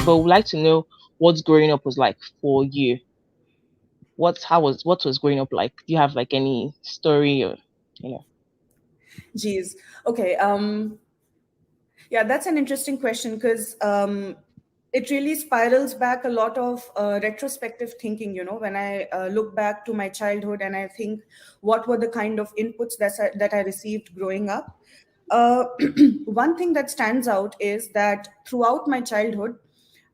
but we'd like to know what growing up was like for you. What was growing up like? Do you have like any story or you know? Geez. Okay. Yeah, that's an interesting question because it really spirals back a lot of retrospective thinking. When I look back to my childhood and I think what were the kind of inputs that I received growing up. Uh, One thing that stands out is that throughout my childhood,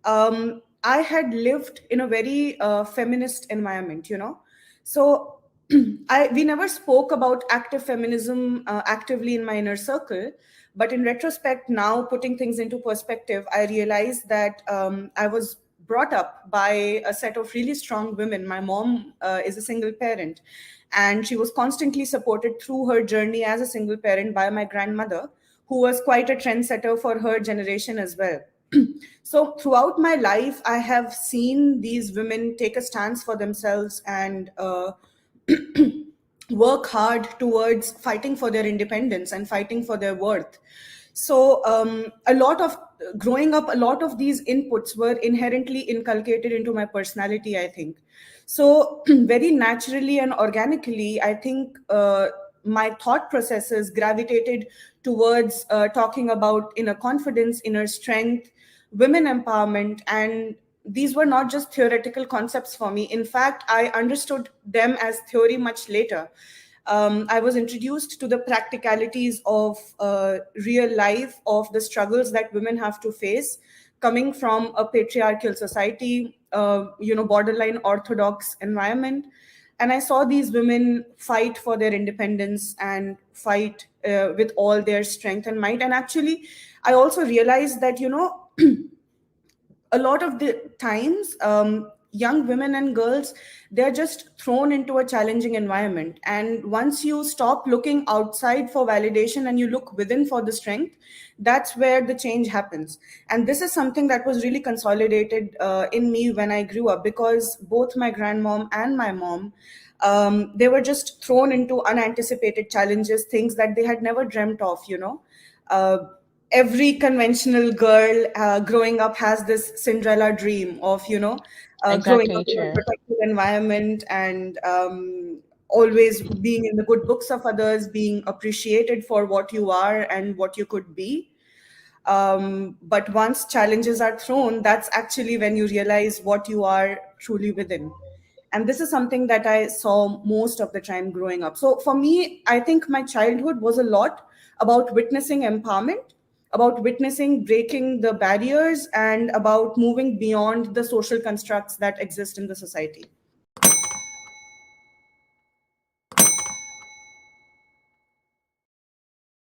I had lived in a very feminist environment. So we never spoke about active feminism actively in my inner circle, but in retrospect, now putting things into perspective, I realized that I was brought up by a set of really strong women. My mom is a single parent, and she was constantly supported through her journey as a single parent by my grandmother, who was quite a trendsetter for her generation as well. So throughout my life, I have seen these women take a stance for themselves and work hard towards fighting for their independence and fighting for their worth. So a lot of growing up, a lot of these inputs were inherently inculcated into my personality, I think. So very naturally and organically, I think my thought processes gravitated towards talking about inner confidence, inner strength, women empowerment, and these were not just theoretical concepts for me. In fact, I understood them as theory much later. I was introduced to the practicalities of real life, of the struggles that women have to face coming from a patriarchal society, borderline orthodox environment. And I saw these women fight for their independence and fight with all their strength and might. And actually, I also realized that, a lot of the times, young women and girls, they're just thrown into a challenging environment, and once you stop looking outside for validation and you look within for the strength, that's where the change happens. And this is something that was really consolidated in me when I grew up, because both my grandmom and my mom, they were just thrown into unanticipated challenges, things that they had never dreamt of. uh, every conventional girl growing up has this Cinderella dream of, growing up Exactly in a true. protected environment and always being in the good books of others, being appreciated for what you are and what you could be. But once challenges are thrown, that's actually when you realize what you are truly within. And this is something that I saw most of the time growing up. So for me, I think my childhood was a lot about witnessing empowerment, about witnessing breaking the barriers, and about moving beyond the social constructs that exist in the society.